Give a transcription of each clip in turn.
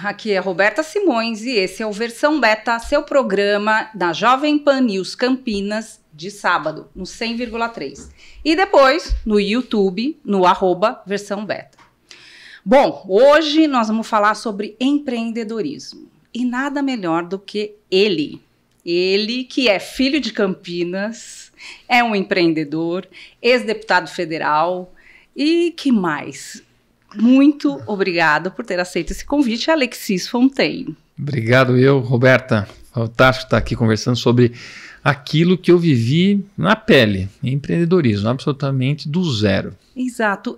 aqui é Roberta Simões e esse é o Versão Beta, seu programa da Jovem Pan News Campinas, de sábado, no 100,3. E depois, no YouTube, no @Versão Beta. Bom, hoje nós vamos falar sobre empreendedorismo. E nada melhor do que ele. Ele que é filho de Campinas, é um empreendedor, ex-deputado federal e que mais? Muito obrigado por ter aceito esse convite, Alexis Fontaine. Obrigado Roberta. Fantástico estar aqui conversando sobre aquilo que eu vivi na pele, empreendedorismo, absolutamente do zero. Exato.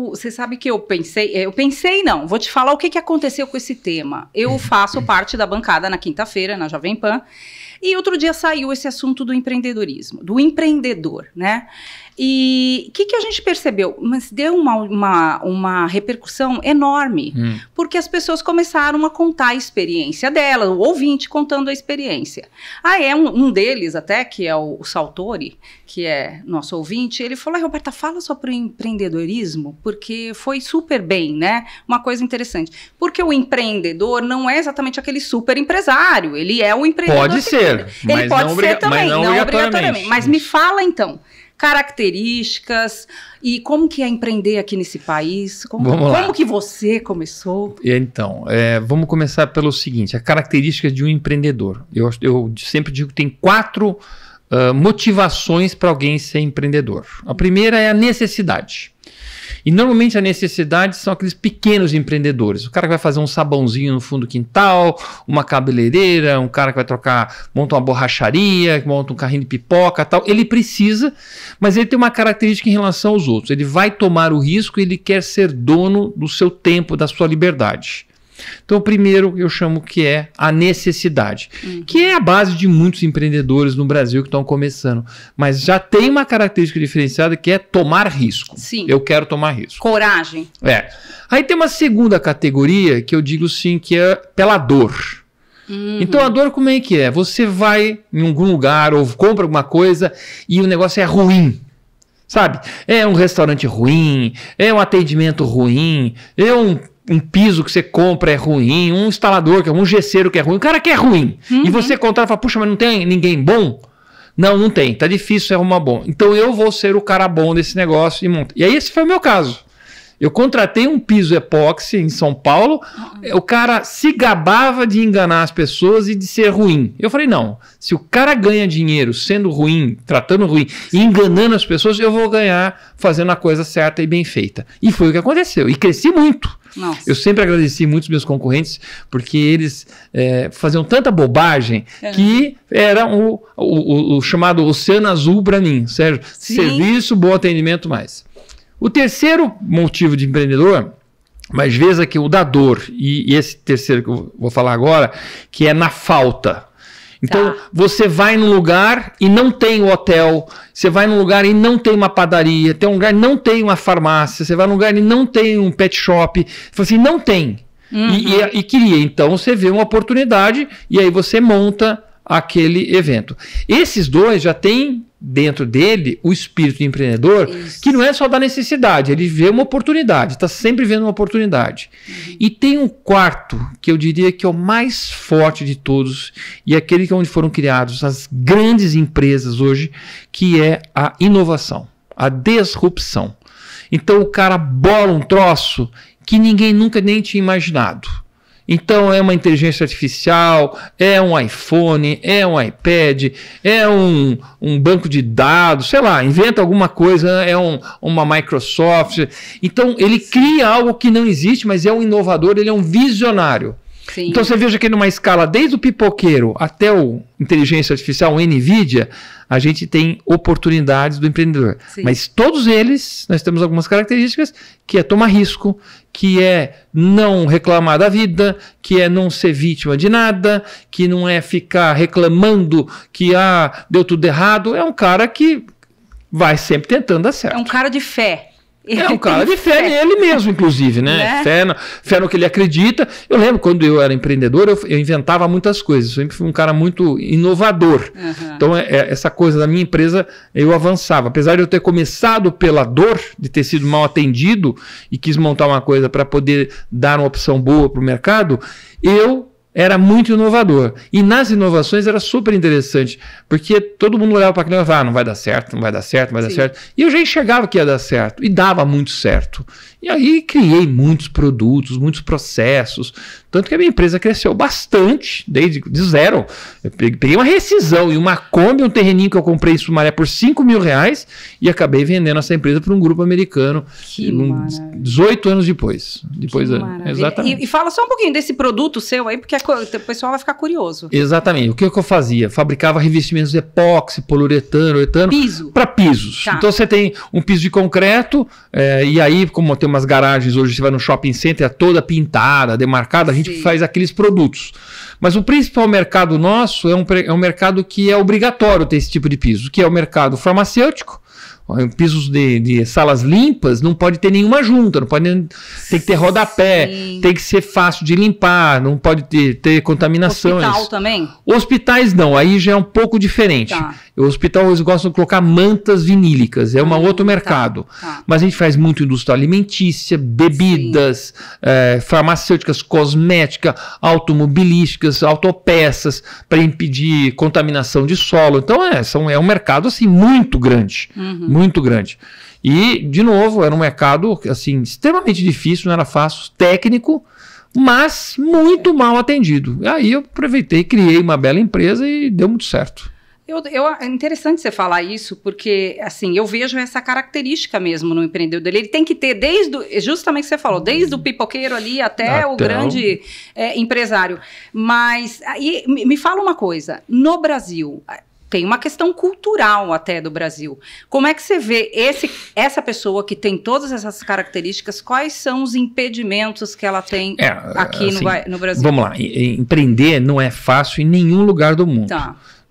Você sabe que eu pensei não, vou te falar o que aconteceu com esse tema. Eu faço parte da bancada na quinta-feira, na Jovem Pan, e outro dia saiu esse assunto do empreendedorismo, do empreendedor, né? E o que a gente percebeu? Mas deu uma repercussão enorme, porque as pessoas começaram a contar a experiência dela, o ouvinte contando a experiência. Um deles até, que é o Saltori, que é nosso ouvinte, ele falou, Roberta, fala sobre o empreendedorismo, porque foi super bem, né? Uma coisa interessante. Porque o empreendedor não é exatamente aquele super empresário, ele é o empreendedor. Pode ser, mas ele pode ser também, não obrigatoriamente. Mas me fala então, características e como que é empreender aqui nesse país, como que você começou? Então, vamos começar pelo seguinte, a característica de um empreendedor. Eu sempre digo que tem 4 motivações para alguém ser empreendedor. A primeira é a necessidade. E normalmente a necessidade são aqueles pequenos empreendedores. O cara que vai fazer um sabãozinho no fundo do quintal, uma cabeleireira, um cara que vai monta uma borracharia, monta um carrinho de pipoca, tal. Ele precisa, mas ele tem uma característica em relação aos outros. Ele vai tomar o risco e ele quer ser dono do seu tempo, da sua liberdade. Então, o primeiro eu chamo que é a necessidade, que é a base de muitos empreendedores no Brasil que estão começando. Mas já tem uma característica diferenciada que é tomar risco. Sim. Eu quero tomar risco. Coragem. Aí tem uma segunda categoria que eu digo sim, que é pela dor. Então a dor como é que é? Você vai em algum lugar ou compra alguma coisa e o negócio é ruim. Sabe? É um restaurante ruim, é um atendimento ruim, é um piso que você compra é ruim, um instalador, um gesseiro que é ruim, o cara que é ruim. E você contrata e fala, puxa, mas não tem ninguém bom? Não tem, tá difícil você arrumar bom. Então eu vou ser o cara bom desse negócio e monta. E aí esse foi o meu caso. Eu contratei um piso epóxi em São Paulo, o cara se gabava de enganar as pessoas e de ser ruim. Eu falei, não, se o cara ganha dinheiro sendo ruim, tratando ruim e enganando as pessoas, eu vou ganhar fazendo a coisa certa e bem feita. E foi o que aconteceu, e cresci muito. Nossa. Eu sempre agradeci muito os meus concorrentes, porque eles faziam tanta bobagem que era o chamado Oceano Azul para mim, sério, serviço, bom atendimento mais. O terceiro motivo de empreendedor, mas veja que o da dor, e esse terceiro que eu vou falar agora, que é na falta. Então, você vai num lugar e não tem um hotel, você vai num lugar e não tem uma padaria, tem um lugar e não tem uma farmácia, você vai num lugar e não tem um pet shop, você fala assim, não tem. E queria, então você vê uma oportunidade e aí você monta aquele evento. Esses dois já têm dentro dele o espírito de empreendedor, que não é só da necessidade, ele vê uma oportunidade, está sempre vendo uma oportunidade. E tem um quarto, que eu diria que é o mais forte de todos, e aquele que é onde foram criados as grandes empresas hoje, que é a inovação, a disrupção. Então o cara bola um troço que ninguém nunca nem tinha imaginado. Então é uma inteligência artificial, é um iPhone, é um iPad, é um banco de dados, sei lá, inventa alguma coisa, é uma Microsoft. Então ele cria algo que não existe, mas é um inovador, ele é um visionário. Sim. Então você veja que numa escala desde o pipoqueiro até o inteligência artificial, o NVIDIA, a gente tem oportunidades do empreendedor. Sim. Mas todos eles, nós temos algumas características, que é tomar risco, que é não reclamar da vida, que é não ser vítima de nada, que não é ficar reclamando que deu tudo errado. É um cara que vai sempre tentando dar certo. É um cara de fé. É um cara de fé nele mesmo, inclusive, né? Fé no que ele acredita. Eu lembro quando eu era empreendedor, eu inventava muitas coisas. Eu sempre fui um cara muito inovador. Então, essa coisa da minha empresa, eu avançava. Apesar de eu ter começado pela dor, de ter sido mal atendido e quis montar uma coisa para poder dar uma opção boa para o mercado, eu era muito inovador. E nas inovações era super interessante, porque todo mundo olhava para aquilo e falava, não vai dar certo, não vai dar certo, não vai dar certo. E eu já enxergava que ia dar certo, e dava muito certo. E aí criei muitos produtos, muitos processos, tanto que a minha empresa cresceu bastante, desde de zero. Eu peguei uma rescisão e uma Kombi, um terreninho que eu comprei em Sumaré por R$5.000 e acabei vendendo essa empresa para um grupo americano 18 anos depois. Exatamente. E fala só um pouquinho desse produto seu aí, porque o pessoal vai ficar curioso. Exatamente. O que eu fazia? Fabricava revestimentos de epóxi, poliuretano, piso. Para pisos. Tá. Então você tem um piso de concreto, e aí, como tem umas garagens hoje, você vai no shopping center, é toda pintada, demarcada, a gente faz aqueles produtos. Mas o principal mercado nosso é um mercado que é obrigatório ter esse tipo de piso, que é o mercado farmacêutico. Pisos de salas limpas não pode ter nenhuma junta, não pode tem que ter rodapé, tem que ser fácil de limpar, não pode ter contaminação. Hospital também? Hospitais não, aí já é um pouco diferente. O hospital eles gostam de colocar mantas vinílicas, é um outro mercado. Mas a gente faz muito indústria alimentícia, bebidas, farmacêuticas, cosmética, automobilísticas, autopeças, para impedir contaminação de solo. Então é um mercado assim muito grande. Muito grande. E, de novo, era um mercado assim, extremamente difícil, não era fácil, técnico, mas muito mal atendido. E aí eu aproveitei, criei uma bela empresa e deu muito certo. É interessante você falar isso, porque assim, eu vejo essa característica mesmo no empreendedor dele. Ele tem que ter justamente o que você falou, desde o pipoqueiro ali até o grande empresário. Mas aí, me fala uma coisa, no Brasil... Tem uma questão cultural até do Brasil. Como é que você vê essa pessoa que tem todas essas características, quais são os impedimentos que ela tem aqui assim, no Brasil? Vamos lá, empreender não é fácil em nenhum lugar do mundo.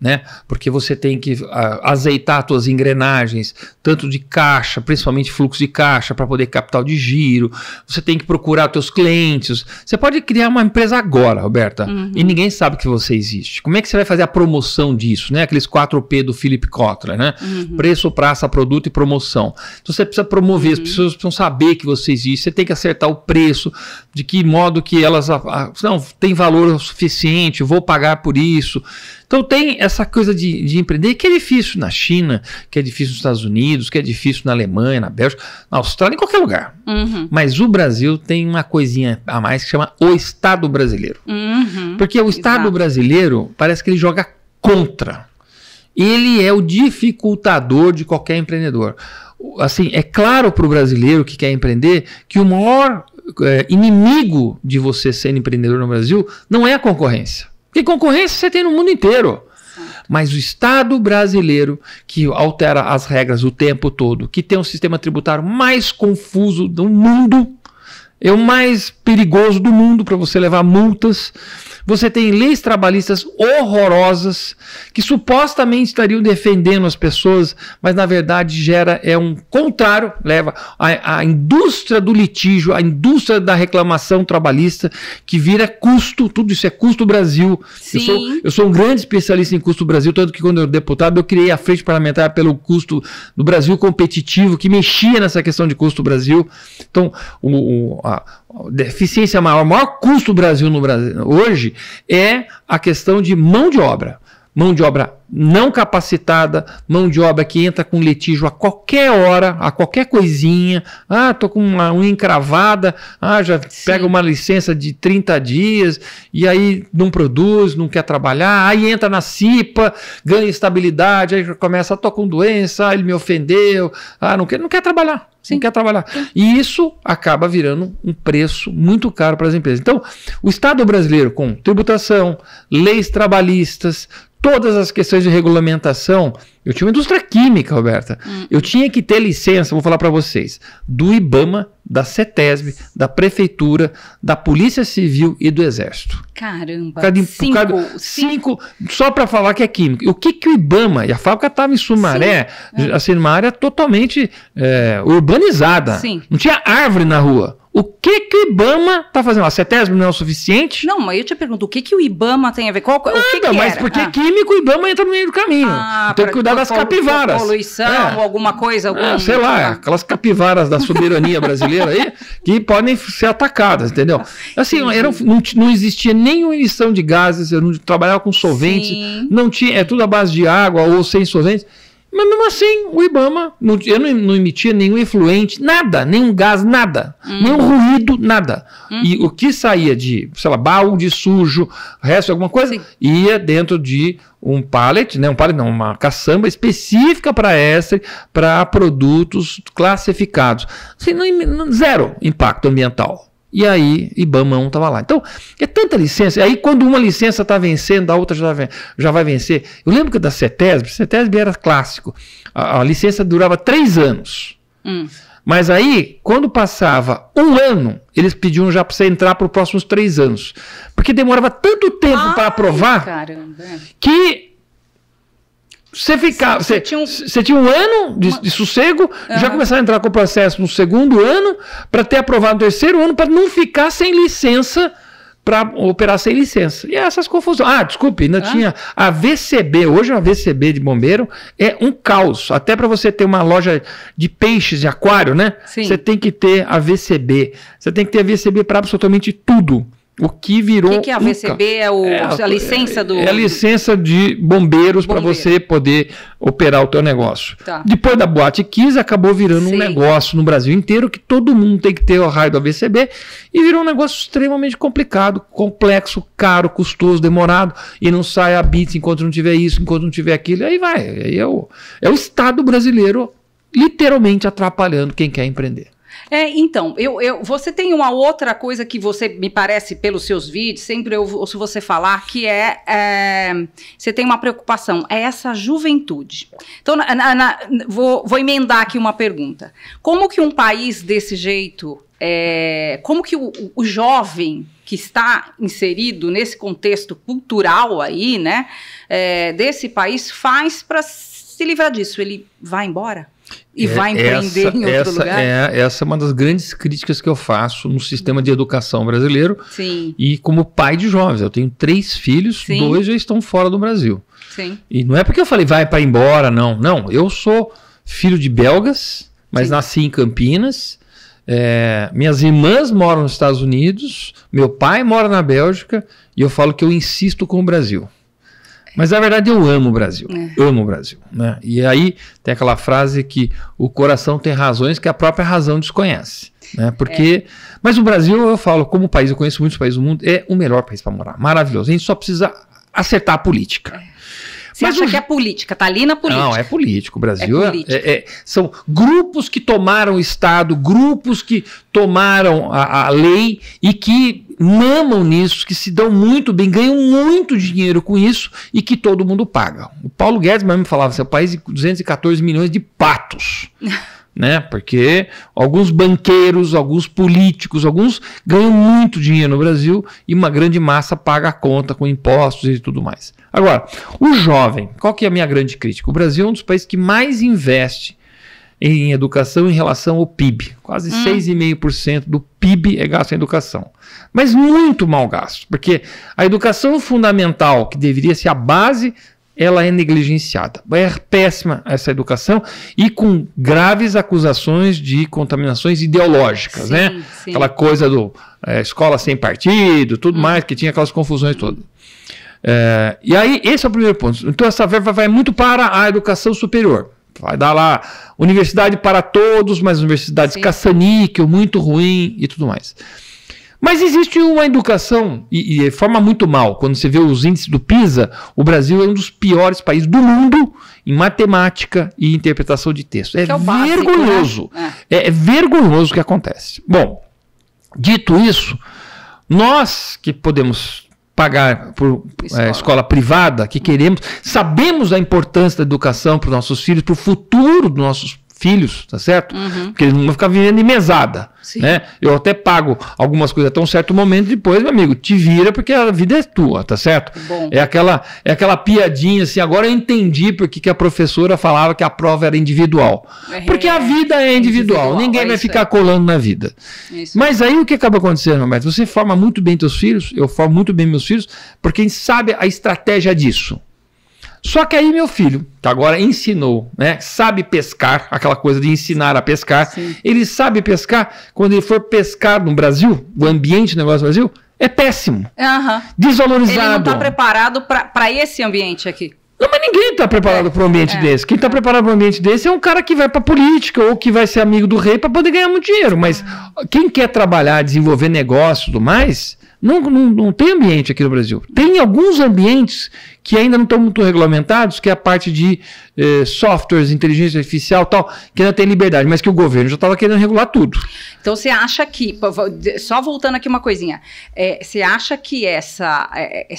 Né? Porque você tem que azeitar as suas engrenagens, tanto de caixa, principalmente fluxo de caixa, para poder capital de giro. Você tem que procurar seus clientes. Você pode criar uma empresa agora, Roberta, e ninguém sabe que você existe. Como é que você vai fazer a promoção disso? Né? Aqueles 4P do Philip Kotler, né? Preço, praça, produto e promoção. Então você precisa promover, as pessoas precisam saber que você existe. Você tem que acertar o preço, de que modo que elas não tem valor suficiente, vou pagar por isso. Então tem essa coisa de empreender que é difícil na China, que é difícil nos Estados Unidos, que é difícil na Alemanha, na Bélgica, na Austrália, em qualquer lugar. Mas o Brasil tem uma coisinha a mais que chama o Estado brasileiro. Porque o Estado brasileiro parece que ele joga contra. Ele é o dificultador de qualquer empreendedor. Assim, é claro para o brasileiro que quer empreender que o maior inimigo de você ser empreendedor no Brasil não é a concorrência. Porque concorrência você tem no mundo inteiro. Mas o Estado brasileiro, que altera as regras o tempo todo, que tem um sistema tributário mais confuso do mundo, é o mais perigoso do mundo para você levar multas. Você tem leis trabalhistas horrorosas que supostamente estariam defendendo as pessoas, mas na verdade um contrário, leva a indústria do litígio, a indústria da reclamação trabalhista, que vira custo, tudo isso é custo Brasil. Eu sou um grande especialista em custo Brasil, tanto que quando eu era deputado eu criei a Frente Parlamentar pelo Custo do Brasil Competitivo, que mexia nessa questão de custo Brasil. Então, a deficiência maior, o maior custo do Brasil no Brasil hoje é a questão de mão de obra. Mão de obra não capacitada, mão de obra que entra com litígio a qualquer hora, a qualquer coisinha. Tô com uma unha encravada, já pega uma licença de 30 dias, e aí não produz, não quer trabalhar, aí entra na CIPA, ganha estabilidade, aí começa, tô com doença, ele me ofendeu, não quer trabalhar. Não quer trabalhar. E isso acaba virando um preço muito caro para as empresas. Então, o Estado brasileiro, com tributação, leis trabalhistas, todas as questões de regulamentação. Eu tinha uma indústria química, Roberta. Eu tinha que ter licença, vou falar para vocês, do IBAMA, da CETESB, da Prefeitura, da Polícia Civil e do Exército. Caramba, cinco só para falar que é químico. O que o IBAMA, e a fábrica estava em Sumaré, assim, numa área totalmente urbanizada. Sim. Não tinha árvore na rua. O que o IBAMA está fazendo? A CETESB não é o suficiente? Não, mas eu te pergunto, o que o IBAMA tem a ver? Nada, mas porque é químico, o IBAMA entra no meio do caminho. Tem que cuidar das capivaras. Poluição, alguma coisa. Sei lá, aquelas capivaras da soberania brasileira aí, que podem ser atacadas, entendeu? Assim, não existia nenhuma emissão de gases, eu não trabalhava com solvente, não tinha, é tudo à base de água ou sem solvente. Mas mesmo assim, o IBAMA, eu não emitia nenhum efluente, nada, nenhum gás, nada, nenhum ruído, nada. E o que saía de, sei lá, balde sujo, resto de alguma coisa, ia dentro de um pallet, né? Uma caçamba específica para produtos classificados. Assim, zero impacto ambiental. E aí, IBAMA 1 estava lá. Então, é tanta licença. Aí, quando uma licença está vencendo, a outra já vai vencer. Eu lembro que da CETESB era clássico. A licença durava 3 anos. Mas aí, quando passava 1 ano, eles pediam já para você entrar para os próximos 3 anos. Porque demorava tanto tempo para aprovar que... Você tinha 1 ano de sossego, já começava a entrar com o processo no 2º ano, para ter aprovado no 3º ano, para não ficar sem licença, para operar sem licença. E essas confusões. Desculpe, ainda tinha a VCB. Hoje a VCB de bombeiro é um caos. Até para você ter uma loja de peixes, de aquário, né? Você tem que ter a VCB. Você tem que ter a VCB para absolutamente tudo. O que virou... O que é a VCB? A licença do... É a licença de bombeiros para você poder operar o teu negócio. Depois da Boate Kiss, acabou virando um negócio no Brasil inteiro que todo mundo tem que ter o raio da VCB e virou um negócio extremamente complicado, complexo, caro, custoso, demorado, e não sai a bits enquanto não tiver isso, enquanto não tiver aquilo, aí vai. Aí é o Estado brasileiro literalmente atrapalhando quem quer empreender. Então, você tem uma outra coisa que você, me parece, pelos seus vídeos, sempre eu ouço você falar, que você tem uma preocupação, é essa juventude. Então, vou emendar aqui uma pergunta. Como que um país desse jeito, como que o jovem que está inserido nesse contexto cultural aí, né, desse país, faz para se livrar disso? Ele vai embora? E vai empreender em outro lugar? Essa é uma das grandes críticas que eu faço no sistema de educação brasileiro. E como pai de jovens. Eu tenho 3 filhos, 2 já estão fora do Brasil. E não é porque eu falei vai para embora, não. Não, eu sou filho de belgas, mas nasci em Campinas. Minhas irmãs moram nos Estados Unidos, meu pai mora na Bélgica, e eu falo que eu insisto com o Brasil. Mas na verdade eu amo o Brasil, amo o Brasil, né? E aí tem aquela frase que o coração tem razões que a própria razão desconhece, né? Porque, mas o Brasil, eu falo, como país, eu conheço muitos países do mundo, é o melhor país para morar, maravilhoso. A gente só precisa acertar a política. Você acha que é política? Está ali na política. Não, é político. O Brasil são grupos que tomaram o Estado, grupos que tomaram a lei e que mamam nisso, que se dão muito bem, ganham muito dinheiro com isso e que todo mundo paga. O Paulo Guedes mesmo falava, é um país de 214 milhões de patos. Né? Porque alguns banqueiros, alguns políticos, alguns ganham muito dinheiro no Brasil e uma grande massa paga a conta com impostos e tudo mais. Agora, o jovem, qual que é a minha grande crítica? O Brasil é um dos países que mais investe em educação em relação ao PIB. Quase 6,5% do PIB é gasto em educação. Mas muito mal gasto, porque a educação fundamental, que deveria ser a base, ela é negligenciada. É péssima essa educação e com graves acusações de contaminações ideológicas, né? Aquela coisa do escola sem partido, tudo mais, que tinha aquelas confusões todas. E aí, esse é o primeiro ponto. Então, essa verba vai muito para a educação superior. Vai dar lá universidade para todos, mas universidades caça-níquel, muito ruim e tudo mais. Mas existe uma educação, e forma muito mal. Quando você vê os índices do PISA, o Brasil é um dos piores países do mundo em matemática e interpretação de texto. É vergonhoso. Básico, né? É vergonhoso o que acontece. Bom, dito isso, nós que podemos pagar por escola privada, que queremos, sabemos da importância da educação para os nossos filhos, para o futuro dos nossos filhos, tá certo? Porque eles não vão ficar vivendo de mesada, né? Eu até pago algumas coisas até um certo momento, depois, meu amigo, te vira porque a vida é tua, tá certo? Bom. É aquela piadinha assim, agora eu entendi porque que a professora falava que a prova era individual. Porque a vida é individual, ninguém vai ficar colando na vida. Mas aí o que acaba acontecendo, Roberto? Você forma muito bem teus filhos, eu formo muito bem meus filhos, porque a gente sabe a estratégia disso. Só que aí meu filho, que agora ensinou, né, sabe pescar, aquela coisa de ensinar a pescar, ele sabe pescar, quando ele for pescar no Brasil, o ambiente do negócio do Brasil, é péssimo, desvalorizado. Ele não está preparado para esse ambiente aqui. Não, mas ninguém está preparado para um ambiente desse. Quem está preparado para um ambiente desse é um cara que vai para política ou que vai ser amigo do rei para poder ganhar muito dinheiro. Mas quem quer trabalhar, desenvolver negócio e tudo mais, não tem ambiente aqui no Brasil. Tem alguns ambientes que ainda não estão muito regulamentados, que é a parte de softwares, inteligência artificial e tal, que ainda tem liberdade, mas que o governo já estava querendo regular tudo. Então você acha que, só voltando aqui uma coisinha, você acha que essa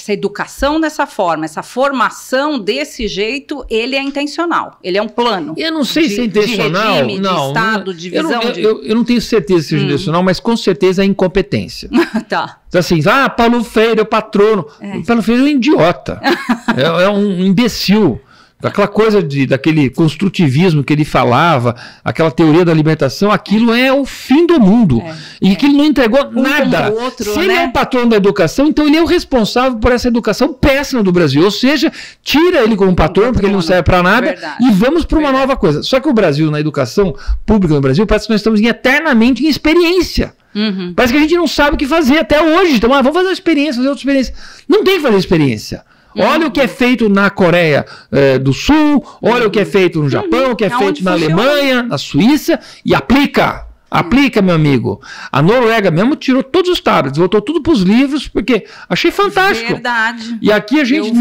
educação dessa forma, essa formação desse jeito, ele é intencional, ele é um plano? Eu não sei se é intencional, de regime, de Estado, de visão? Eu não tenho certeza se seja intencional, mas com certeza é incompetência. Tá. Assim, Paulo Freire é o patrono. Paulo Freire é um idiota, é um imbecil. Aquela coisa daquele construtivismo que ele falava, aquela teoria da libertação, aquilo é o fim do mundo. E que ele não entregou nada. Se ele é o patrono da educação, então ele é o responsável por essa educação péssima do Brasil. Ou seja, tira ele como patrono, porque ele não serve para nada, e vamos para uma nova coisa. Só que o Brasil, na educação pública no Brasil, parece que nós estamos eternamente em experiência. Parece que a gente não sabe o que fazer até hoje. Então, vamos fazer uma experiência, fazer outra experiência. Não tem que fazer experiência. Olha o que é feito na Coreia do Sul, olha o que é feito no Japão, o que é feito na Alemanha, na Suíça, e aplica. Aplica, meu amigo. A Noruega mesmo tirou todos os tablets, voltou tudo para os livros, porque achei fantástico. Verdade. E aqui a gente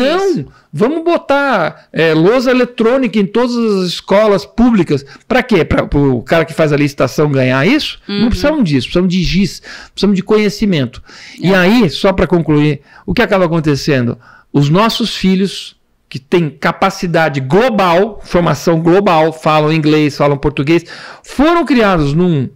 vamos botar lousa eletrônica em todas as escolas públicas. Para quê? Para o cara que faz a licitação ganhar isso? Não precisamos disso, precisamos de giz, precisamos de conhecimento. E aí, só para concluir, o que acaba acontecendo? Os nossos filhos, que têm capacidade global, formação global, falam inglês, falam português, foram criados num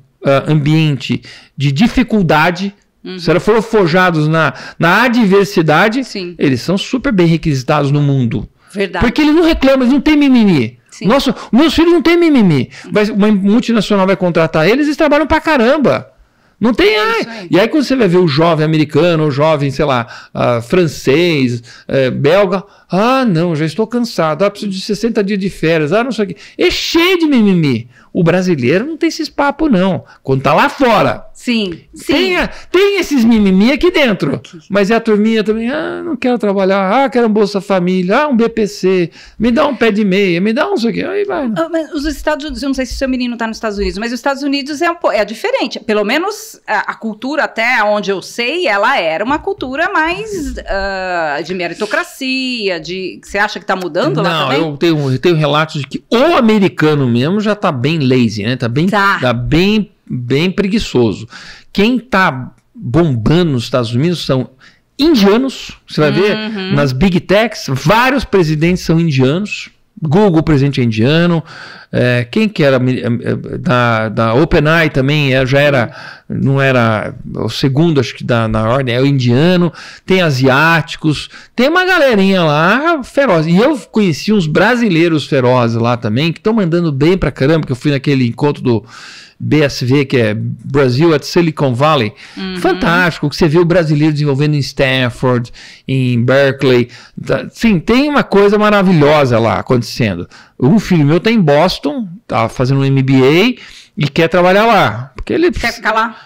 ambiente de dificuldade, se eles foram forjados na adversidade, eles são super bem requisitados no mundo. Verdade. Porque eles não reclamam, eles não têm mimimi. Meus filhos não têm mimimi. Uma multinacional vai contratar eles trabalham pra caramba. Não tem. E aí quando você vai ver o jovem americano, o jovem, sei lá, francês, belga, não, já estou cansado, preciso de 60 dias de férias, não sei o quê. É cheio de mimimi. O brasileiro não tem esses papos, não. Quando tá lá fora. Sim. Tem esses mimimi aqui dentro. Mas é a turminha também, não quero trabalhar, quero um Bolsa Família, um BPC, me dá um pé de meia, me dá um isso aqui. Aí vai. Mas os Estados Unidos, eu não sei se o seu menino está nos Estados Unidos, mas os Estados Unidos é diferente. Pelo menos a cultura, até onde eu sei, ela era uma cultura mais de meritocracia, você acha que está mudando lá também? Não, eu tenho relatos de que o americano mesmo já está bem lazy, né? Tá bem preguiçoso. Quem está bombando nos Estados Unidos são indianos. Você vai ver nas big techs, vários presidentes são indianos. Google, presidente é indiano. Quem que era da OpenAI também não era o segundo, acho que na ordem, é o indiano. Tem asiáticos, tem uma galerinha lá feroz. E eu conheci uns brasileiros ferozes lá também, que estão mandando bem pra caramba, que eu fui naquele encontro do BSV, que é Brasil at Silicon Valley. Fantástico, que você vê o brasileiro desenvolvendo em Stanford, em Berkeley. Sim, tem uma coisa maravilhosa lá acontecendo. Um filho meu está em Boston, está fazendo um MBA e quer trabalhar lá. Porque ele quer ficar lá?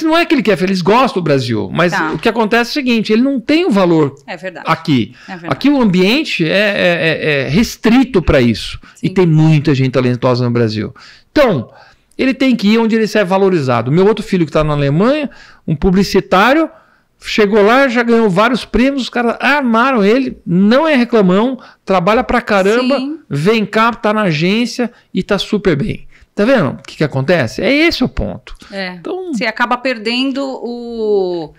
Não é que ele quer, eles gostam do Brasil, mas o que acontece é o seguinte, ele não tem o valor aqui. Aqui o ambiente é restrito para isso. E tem muita gente talentosa no Brasil. Então, ele tem que ir onde ele é valorizado. Meu outro filho que está na Alemanha, um publicitário, chegou lá, já ganhou vários prêmios, os caras amaram ele, não é reclamão, trabalha pra caramba, vem cá, tá na agência e tá super bem. Tá vendo o que acontece? É esse o ponto. Então, você acaba perdendo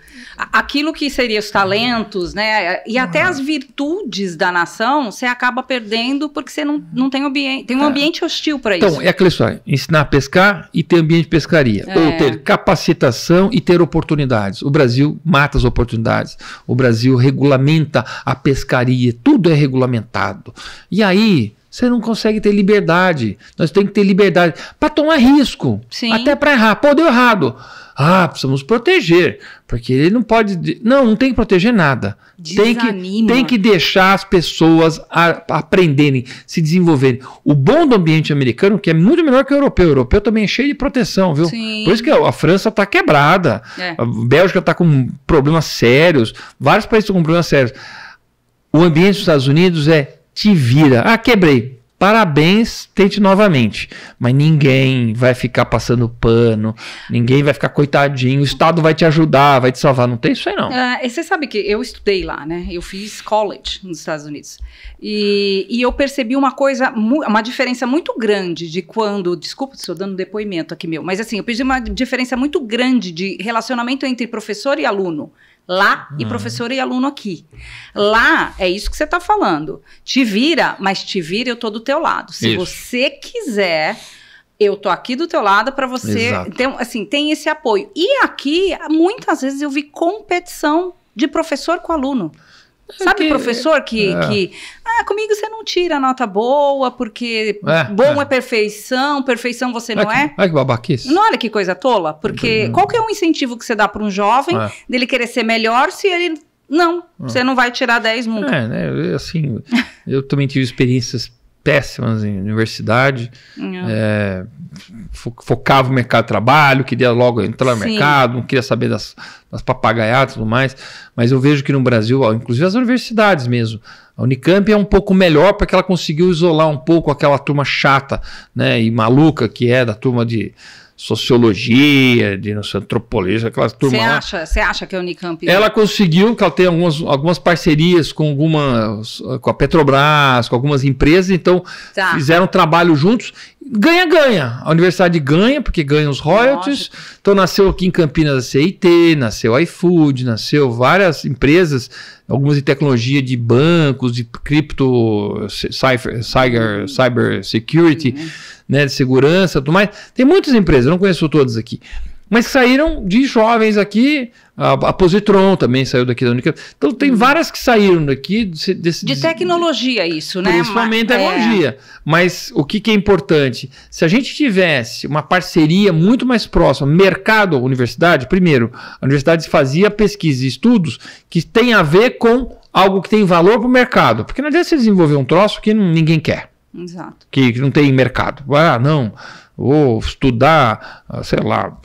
aquilo que seria os talentos, né? E até as virtudes da nação, você acaba perdendo porque você não tem ambiente. Tem um ambiente hostil para isso. Então, é aquela história: ensinar a pescar e ter ambiente de pescaria. Ou ter capacitação e ter oportunidades. O Brasil mata as oportunidades. O Brasil regulamenta a pescaria. Tudo é regulamentado. E aí você não consegue ter liberdade. Nós temos que ter liberdade para tomar risco. Sim. Até para errar. Pô, deu errado. Precisamos proteger. Porque ele não pode... Não tem que proteger nada. Tem que deixar as pessoas aprenderem, se desenvolverem. O bom do ambiente americano, que é muito melhor que o europeu. O europeu também é cheio de proteção, viu? Sim. Por isso que a França está quebrada. A Bélgica está com problemas sérios. Vários países estão com problemas sérios. O ambiente dos Estados Unidos te vira. Quebrei. Parabéns, tente novamente. Mas ninguém vai ficar passando pano, ninguém vai ficar coitadinho, o Estado vai te ajudar, vai te salvar. Não tem isso aí, não. Você sabe que eu estudei lá, né? Eu fiz college nos Estados Unidos. E eu percebi uma diferença muito grande de quando... Desculpa, estou dando depoimento aqui meu. Mas assim, eu percebi uma diferença muito grande de relacionamento entre professor e aluno. Lá e professor e aluno aqui. Lá, é isso que você está falando. Te vira, mas te vira, eu tô do teu lado. Se você quiser, eu tô aqui do teu lado para você. Então, assim, tem esse apoio. E aqui, muitas vezes eu vi competição de professor com aluno. Sabe, professor que comigo você não tira nota boa, porque bom é perfeição, perfeição você não é. Olha que babaquice. Não, olha que coisa tola, porque qual que é o incentivo que você dá para um jovem dele querer ser melhor se ele... Não, você não vai tirar 10 nunca. Assim, eu também tive experiências péssimas em universidade, focava no mercado de trabalho, queria logo entrar no mercado, não queria saber das papagaiadas e tudo mais, mas eu vejo que no Brasil, inclusive as universidades mesmo, a Unicamp é um pouco melhor porque ela conseguiu isolar um pouco aquela turma chata, né, e maluca que é da turma de sociologia, de antropologia, aquela turma lá. Você acha que a Unicamp... Ela conseguiu, que ela tem algumas parcerias com a Petrobras, com algumas empresas, então fizeram trabalho juntos. Ganha-ganha. A universidade ganha, porque ganha os royalties. Então nasceu aqui em Campinas a CIT, nasceu a iFood, nasceu várias empresas, algumas de tecnologia de bancos, de cripto, cyber security, né, de segurança, tudo mais. Tem muitas empresas, eu não conheço todas aqui, mas saíram de jovens aqui. A Positron também saiu daqui da Unicamp. Então tem várias que saíram daqui de tecnologia, isso, né? Principalmente tecnologia. Mas o que é importante? Se a gente tivesse uma parceria muito mais próxima, mercado, universidade, primeiro, a universidade fazia pesquisa e estudos que tem a ver com algo que tem valor para o mercado. Porque não adianta você desenvolver um troço que ninguém quer. Exato. Que não tem mercado. Não, vou estudar, sei lá...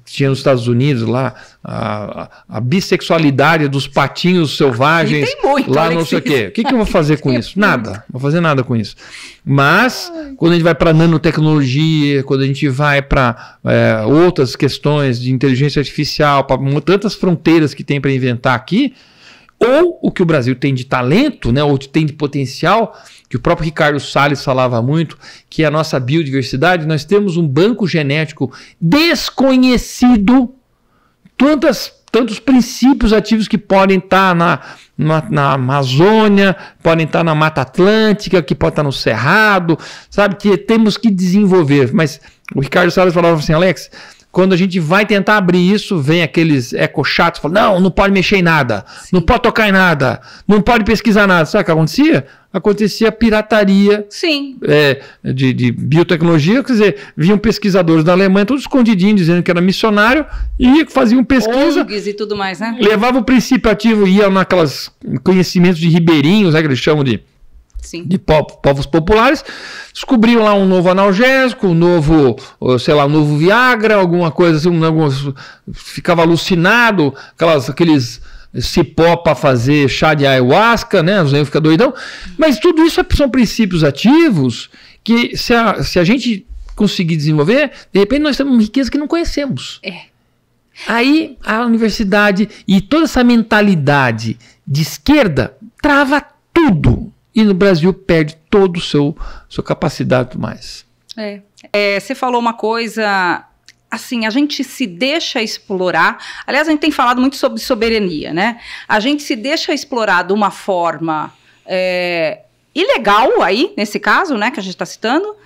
Tinha nos Estados Unidos lá a bissexualidade dos patinhos selvagens. Tem muito, lá não sei o quê. O que eu vou fazer com isso? Nada. Não vou fazer nada com isso. Mas, quando a gente vai para nanotecnologia, quando a gente vai para outras questões de inteligência artificial, para tantas fronteiras que tem para inventar aqui, ou o que o Brasil tem de talento, né, ou tem de potencial, que o próprio Ricardo Salles falava muito, que é a nossa biodiversidade, nós temos um banco genético desconhecido, tantos princípios ativos que podem estar na Amazônia, podem estar na Mata Atlântica, que pode estar no Cerrado, sabe, que temos que desenvolver. Mas o Ricardo Salles falava assim, Alex, quando a gente vai tentar abrir isso, vem aqueles eco-chatos, falam, não pode mexer em nada, não pode tocar em nada, não pode pesquisar nada. Sabe o que acontecia? Acontecia pirataria de biotecnologia, quer dizer, vinham pesquisadores da Alemanha, todos escondidinhos, dizendo que era missionário, e faziam pesquisa. ONGs e tudo mais, né? Levava o princípio ativo, iam naquelas conhecimentos de ribeirinhos, que eles chamam de povos populares, descobriam lá um novo analgésico, um novo Viagra, alguma coisa assim, ficava alucinado, aqueles cipó para fazer chá de ayahuasca, né? Os negros ficam doidão. Mas tudo isso são princípios ativos que, se a gente conseguir desenvolver, de repente nós temos uma riqueza que não conhecemos. Aí a universidade e toda essa mentalidade de esquerda trava tudo. E no Brasil perde todo o sua capacidade e tudo mais. Você falou uma coisa, assim, a gente se deixa explorar, aliás, a gente tem falado muito sobre soberania, né? A gente se deixa explorar de uma forma ilegal aí, nesse caso, né, que a gente está citando,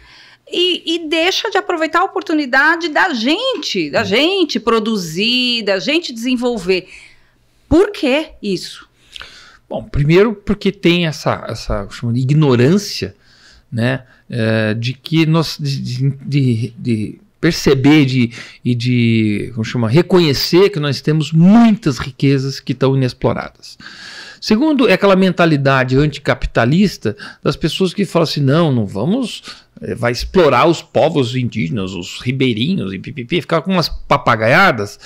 e deixa de aproveitar a oportunidade da gente produzir, da gente desenvolver. Por que isso? Bom, primeiro porque tem essa chama de ignorância, né, de que nós de perceber e de como chama, reconhecer que nós temos muitas riquezas que estão inexploradas. Segundo, é aquela mentalidade anticapitalista das pessoas que falam assim, não vamos, vai explorar os povos indígenas, os ribeirinhos, e pipipi, ficar com umas papagaiadas,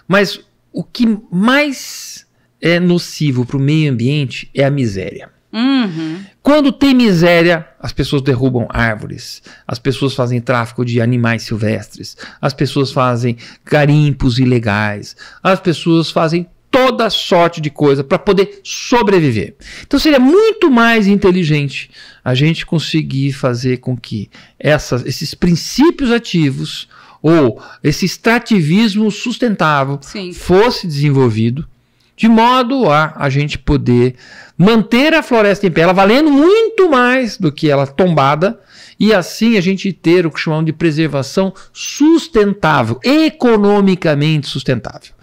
mas o que mais é nocivo para o meio ambiente é a miséria. Uhum. Quando tem miséria, as pessoas derrubam árvores, as pessoas fazem tráfico de animais silvestres, as pessoas fazem garimpos ilegais, as pessoas fazem toda sorte de coisa para poder sobreviver. Então seria muito mais inteligente a gente conseguir fazer com que esses princípios ativos ou esse extrativismo sustentável fosse desenvolvido de modo a gente poder manter a floresta em pé, ela valendo muito mais do que ela tombada, e assim a gente ter o que chamamos de preservação sustentável, economicamente sustentável.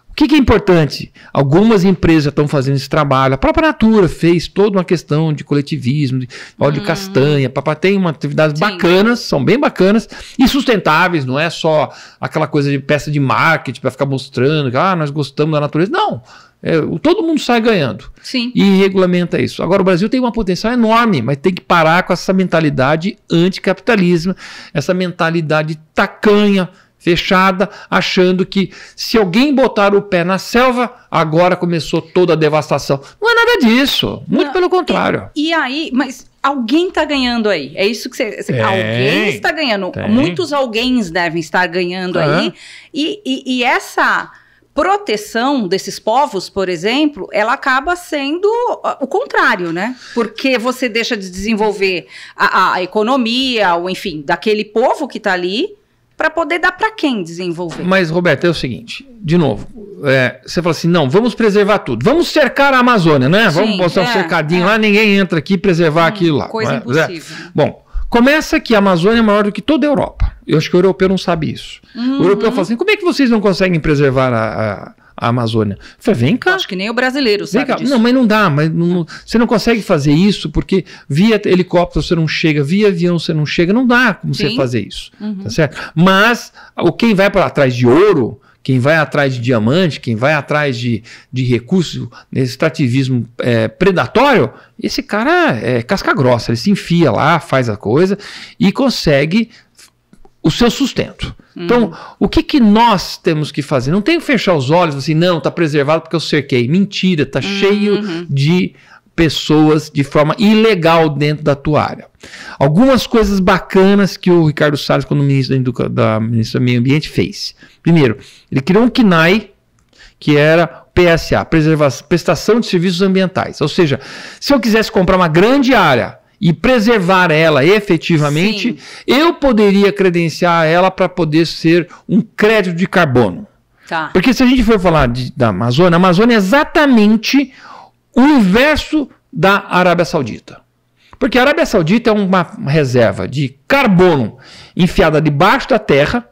O que é importante? Algumas empresas já estão fazendo esse trabalho. A própria Natura fez toda uma questão de coletivismo, de óleo de castanha. Tem uma atividades bacanas, são bem bacanas e sustentáveis. Não é só aquela coisa de peça de marketing para ficar mostrando que nós gostamos da natureza. Não, todo mundo sai ganhando. Sim. E regulamenta isso. Agora o Brasil tem uma potencial enorme, mas tem que parar com essa mentalidade anticapitalismo, essa mentalidade tacanha, fechada, achando que se alguém botar o pé na selva, agora começou toda a devastação. Não é nada disso, muito pelo contrário. E aí, mas alguém está ganhando aí, é isso que você alguém está ganhando, muitos alguéms devem estar ganhando aí, e essa proteção desses povos, por exemplo, ela acaba sendo o contrário, né? Porque você deixa de desenvolver a economia, ou enfim, daquele povo que está ali, para poder dar para quem desenvolver. Mas, Roberto, é o seguinte, de novo, você fala assim, não, vamos preservar tudo, vamos cercar a Amazônia, né? Vamos botar um cercadinho lá, ninguém entra aqui preservar aquilo lá. Coisa impossível. Bom, começa que a Amazônia é maior do que toda a Europa. Eu acho que o europeu não sabe isso. O europeu fala assim, como é que vocês não conseguem preservar a Amazônia? Eu falei, vem cá. Acho que nem o brasileiro sabe disso. Não, mas não dá. Você não consegue fazer isso porque via helicóptero você não chega, via avião você não chega. Não dá como você fazer isso. Tá certo? Mas quem vai para atrás de ouro, quem vai atrás de diamante, quem vai atrás de recursos, nesse extrativismo predatório, esse cara é casca grossa. Ele se enfia lá, faz a coisa e consegue o seu sustento. Então, o que nós temos que fazer? Não tem que fechar os olhos assim, não, está preservado porque eu cerquei. Mentira, está cheio de pessoas de forma ilegal dentro da tua área. Algumas coisas bacanas que o Ricardo Salles, quando ministro da Ministra do Meio Ambiente, fez. Primeiro, ele criou um CNAE, que era PSA, Prestação de Serviços Ambientais. Ou seja, se eu quisesse comprar uma grande área e preservar ela efetivamente, eu poderia credenciar ela para poder ser um crédito de carbono. Tá. Porque se a gente for falar da Amazônia, a Amazônia é exatamente o inverso da Arábia Saudita. Porque a Arábia Saudita é uma reserva de carbono enfiada debaixo da terra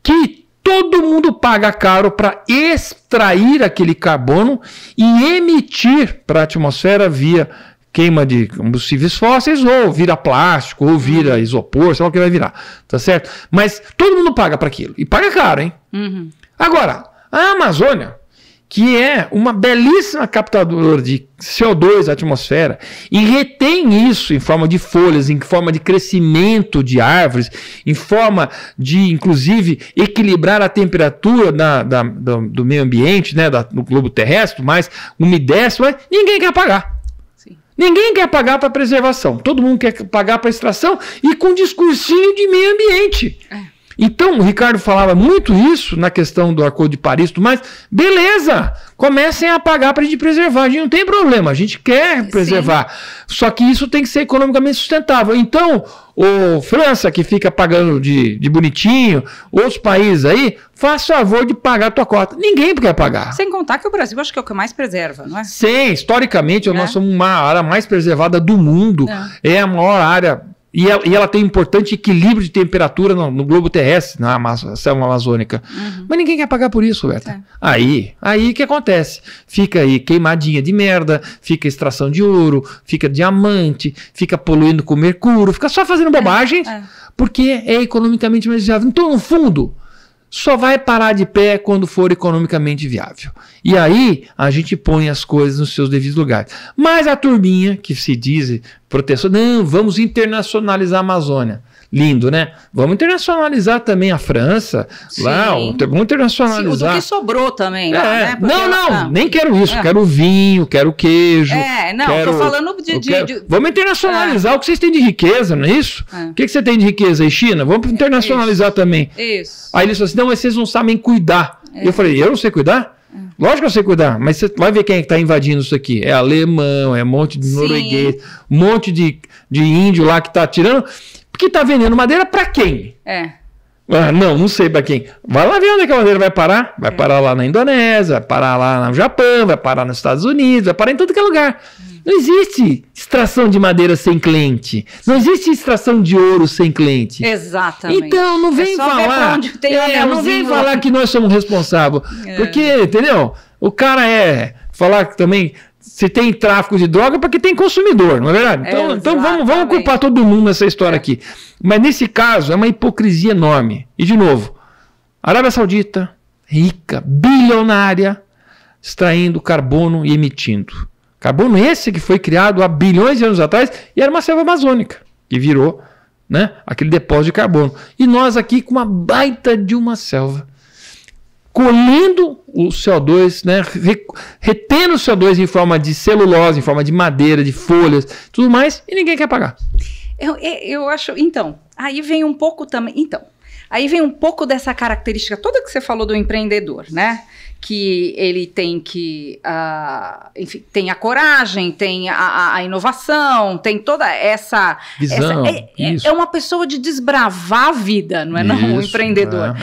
que todo mundo paga caro para extrair aquele carbono e emitir para a atmosfera via queima de combustíveis fósseis, ou vira plástico, ou vira isopor, sei lá o que vai virar, tá certo? Mas todo mundo paga para aquilo, e paga caro, hein? Agora, a Amazônia, que é uma belíssima captadora de CO2 da atmosfera, e retém isso em forma de folhas, em forma de crescimento de árvores, em forma de, inclusive, equilibrar a temperatura do meio ambiente, né, do globo terrestre, mas umedece, mas ninguém quer pagar. Ninguém quer pagar para preservação, todo mundo quer pagar para extração e com discursinho de meio ambiente. Então, o Ricardo falava muito isso na questão do Acordo de Paris, mas beleza, comecem a pagar para a gente preservar, a gente não tem problema, a gente quer preservar, só que isso tem que ser economicamente sustentável. Então, o França, que fica pagando de bonitinho, outros países aí, faz favor de pagar a tua cota. Ninguém quer pagar. Sem contar que o Brasil acho que é o que mais preserva, não é? Sim, historicamente, nós somos uma área mais preservada do mundo, é a maior área. E ela tem um importante equilíbrio de temperatura no globo terrestre, na selva amazônica. Mas ninguém quer pagar por isso, Berta. Aí o que acontece? Fica aí queimadinha de merda, fica extração de ouro, fica diamante, fica poluindo com mercúrio, fica só fazendo bobagem, porque é economicamente mais viável. Então, no fundo, só vai parar de pé quando for economicamente viável. E aí a gente põe as coisas nos seus devidos lugares. Mas a turminha que se diz proteção, não, vamos internacionalizar a Amazônia. Lindo, né? Vamos internacionalizar também a França. Lá, vamos internacionalizar. Sim, o que sobrou também. Né? Porque nem quero isso. Quero vinho, quero queijo. Tô falando Vamos internacionalizar o que vocês têm de riqueza, não é isso? O que você tem de riqueza aí, China? Vamos internacionalizar também. Isso. Aí eles falaram assim, não, mas vocês não sabem cuidar. Eu falei, eu não sei cuidar? Lógico que eu sei cuidar, mas você vai ver quem é que está invadindo isso aqui. É alemão, é um monte de norueguês, um monte de índio lá que está tirando... Que tá vendendo madeira para quem? Não sei para quem. Vai lá ver onde é que a madeira vai parar. Vai parar lá na Indonésia, vai parar lá no Japão, vai parar nos Estados Unidos, vai parar em todo que é lugar. Não existe extração de madeira sem cliente. Não existe extração de ouro sem cliente. Exatamente. Então não vem falar. Não vem falar que nós somos responsáveis. Porque, entendeu? O cara falar que também. Se tem tráfico de droga, porque tem consumidor, não é verdade? Então vamos culpar todo mundo nessa história aqui. Mas nesse caso, é uma hipocrisia enorme. E, de novo, Arábia Saudita, rica, bilionária, extraindo carbono e emitindo. Carbono esse que foi criado há bilhões de anos atrás e era uma selva amazônica, que virou, né, aquele depósito de carbono. E nós aqui com uma baita de uma selva. Colhendo o CO2, né, retendo o CO2 em forma de celulose, em forma de madeira, de folhas, tudo mais, e ninguém quer pagar. Eu acho, então, aí vem um pouco também, aí vem um pouco dessa característica toda que você falou do empreendedor, né, que ele tem que, enfim, tem a coragem, tem a inovação, tem toda essa... Visão, é uma pessoa de desbravar a vida, não é não, um empreendedor.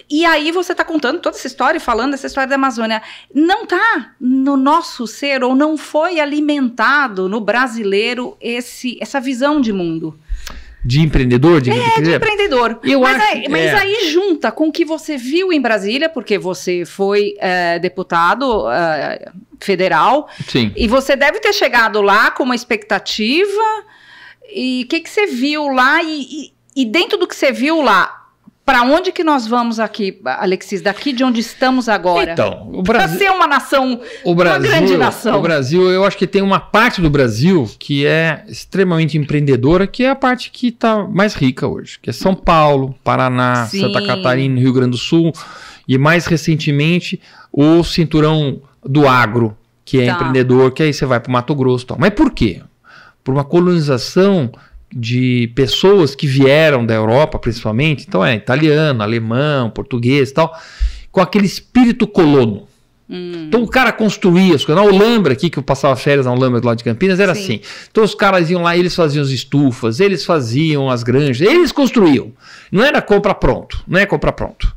E aí você está contando toda essa história e falando dessa história da Amazônia. Não está no nosso ser ou não foi alimentado no brasileiro essa visão de mundo. De empreendedor? De empreendedor. Mas aí junta com o que você viu em Brasília, porque você foi deputado federal. Sim. E você deve ter chegado lá com uma expectativa. E o que você viu lá? E dentro do que você viu lá, para onde que nós vamos aqui, Alexis, daqui de onde estamos agora? Então, o Brasil... Para ser uma nação, uma grande nação. O Brasil, eu acho que tem uma parte do Brasil que é extremamente empreendedora, que é a parte que está mais rica hoje, que é São Paulo, Paraná, Santa Catarina, Rio Grande do Sul, e mais recentemente o cinturão do agro, que é empreendedor, que aí você vai para o Mato Grosso e tal. Mas por quê? Por uma colonização de pessoas que vieram da Europa, principalmente, então italiano, alemão, português e tal, com aquele espírito colono. Então o cara construía as coisas. Na Olambra, aqui que eu passava férias na Olambra do lado de Campinas, era assim. Então os caras iam lá, eles faziam as estufas, eles faziam as granjas, eles construíam. Não era compra pronto, não é compra pronto.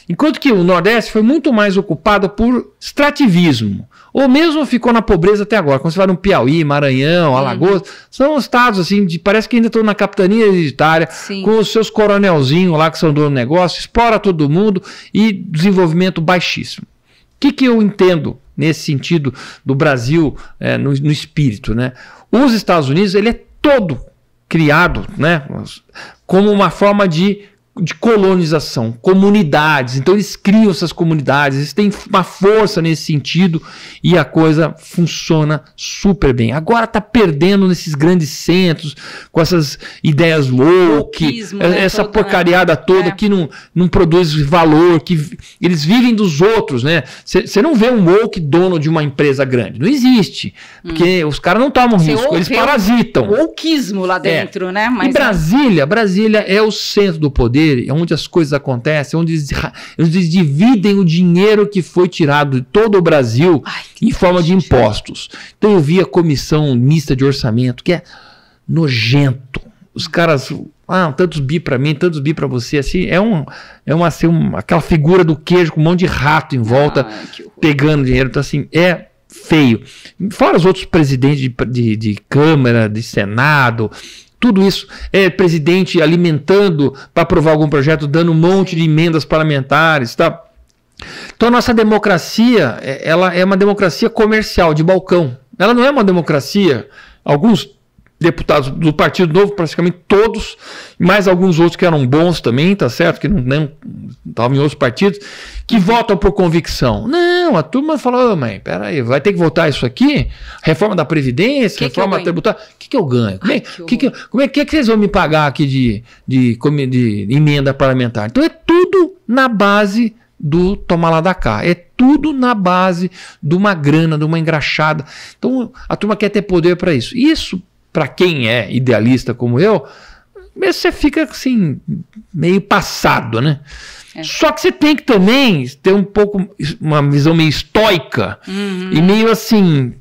Enquanto que o Nordeste foi muito mais ocupado por extrativismo, ou mesmo ficou na pobreza até agora. Quando você vai no Piauí, Maranhão, Alagoas, são estados assim, parece que ainda estão na capitania hereditária, com os seus coronelzinhos lá que são dono do negócio, explora todo mundo e desenvolvimento baixíssimo. O que eu entendo nesse sentido do Brasil no espírito, né? Os Estados Unidos, ele é todo criado, né, como uma forma de de colonização, comunidades. Então eles criam essas comunidades, eles têm uma força nesse sentido e a coisa funciona super bem. Agora está perdendo nesses grandes centros, com essas ideias woke, essa porcariada toda que não produz valor, que eles vivem dos outros, né? Você não vê um woke dono de uma empresa grande, não existe, porque os caras não tomam risco, eles parasitam. O wokeismo lá dentro, né? Mas e Brasília é o centro do poder, é onde as coisas acontecem, onde eles dividem o dinheiro que foi tirado de todo o Brasil em forma de impostos. Então eu vi a comissão mista de orçamento, que é nojento. Os caras, tantos bi para mim, tantos bi para você, assim, aquela figura do queijo com um monte de rato em volta, pegando dinheiro. Então assim, é feio. Fora os outros presidentes de Câmara, de Senado, tudo isso, presidente alimentando para aprovar algum projeto, dando um monte de emendas parlamentares, tá? Então a nossa democracia, ela é uma democracia comercial, de balcão. Ela não é uma democracia, alguns deputados do Partido Novo, praticamente todos, mais alguns outros que eram bons também, tá certo? Que não estavam em outros partidos, que votam por convicção. Não, a turma falou, mãe, peraí, vai ter que votar isso aqui? Reforma da Previdência, reforma tributária. O que eu ganho? Como é que vocês vão me pagar aqui de emenda parlamentar? Então é tudo na base do tomar lá da cá. É tudo na base de uma grana, de uma engraxada. Então a turma quer ter poder para isso. Isso, para quem é idealista como eu, você fica assim, meio passado, né? Só que você tem que também ter um pouco, uma visão meio estoica e meio assim,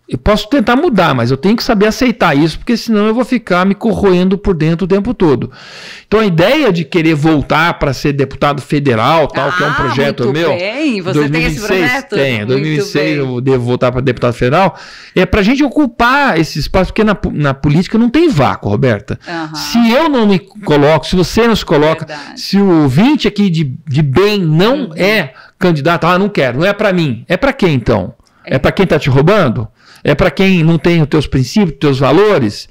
eu posso tentar mudar, mas eu tenho que saber aceitar isso, porque senão eu vou ficar me corroendo por dentro o tempo todo. Então a ideia de querer voltar para ser deputado federal, tal, que é um projeto meu. Bem. Você 2006, tem esse projeto? Tem, 2006 eu devo voltar para deputado federal. É para a gente ocupar esse espaço, porque na política não tem vácuo, Roberta. Se eu não me coloco, se você não se coloca, se o ouvinte aqui de bem não é candidato, não quero, não é para mim. É para quem então? É para quem está te roubando? É para quem não tem os teus princípios, os teus valores?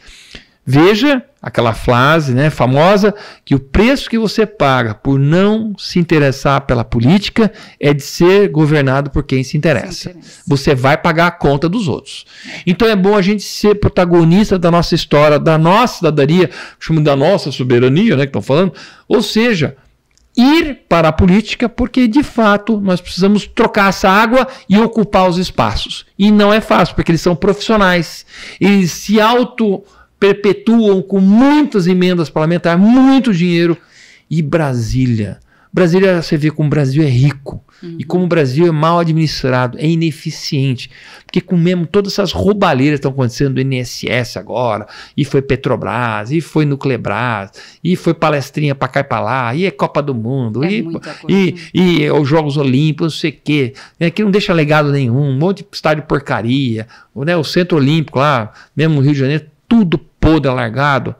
Veja aquela frase, né, famosa, que o preço que você paga por não se interessar pela política é de ser governado por quem se interessa. Você vai pagar a conta dos outros. Então é bom a gente ser protagonista da nossa história, da nossa cidadania, chamo da nossa soberania, né, que estão falando. Ou seja, ir para a política, porque de fato nós precisamos trocar essa água e ocupar os espaços. E não é fácil, porque eles são profissionais. Eles se auto-perpetuam com muitas emendas parlamentares, muito dinheiro. E Brasília, você vê como o Brasil é rico. E como o Brasil é mal administrado, é ineficiente. Porque com mesmo todas essas roubalheiras que estão acontecendo do INSS agora, e foi Petrobras, e foi Nuclebras, e foi palestrinha para cá e para lá, e é Copa do Mundo, e os Jogos Olímpicos, não sei o quê, que não deixa legado nenhum, um monte de estádio de porcaria, né, o Centro Olímpico lá, mesmo no Rio de Janeiro, tudo podre, alargado.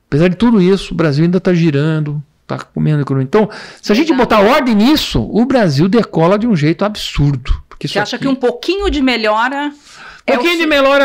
Apesar de tudo isso, o Brasil ainda está girando, está comendo economia. Então, se a gente botar ordem nisso, o Brasil decola de um jeito absurdo. Porque você acha que um pouquinho de melhora...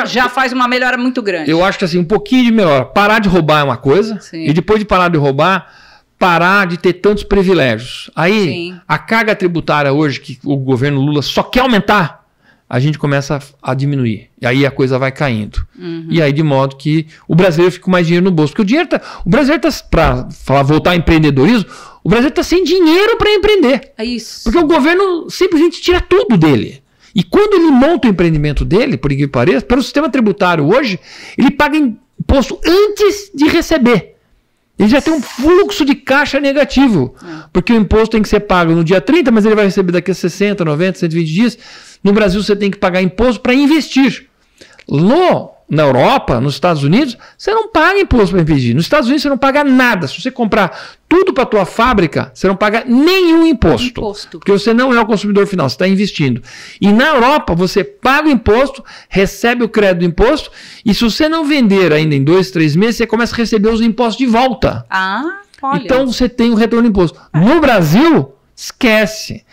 já faz uma melhora muito grande. Eu acho que assim, um pouquinho de melhora. Parar de roubar é uma coisa, e depois de parar de roubar, parar de ter tantos privilégios. Aí, a carga tributária hoje, que o governo Lula só quer aumentar, a gente começa a diminuir. E aí a coisa vai caindo. E aí de modo que o brasileiro fica com mais dinheiro no bolso. Porque o brasileiro está, para voltar ao empreendedorismo, o brasileiro está sem dinheiro para empreender. É isso. Porque o governo simplesmente tira tudo dele. E quando ele monta o empreendimento dele, por incrível que pareça, pelo sistema tributário hoje, ele paga imposto antes de receber. Ele já tem um fluxo de caixa negativo. Porque o imposto tem que ser pago no dia 30, mas ele vai receber daqui a 60, 90, 120 dias. No Brasil você tem que pagar imposto para investir. Na Europa, nos Estados Unidos, você não paga imposto para investir. Nos Estados Unidos você não paga nada. Se você comprar tudo para a tua fábrica, você não paga nenhum imposto. Porque você não é o consumidor final, você está investindo. E na Europa você paga o imposto, recebe o crédito do imposto, e se você não vender ainda em 2, 3 meses, você começa a receber os impostos de volta. Olha. Então você tem o retorno do imposto. No Brasil, esquece.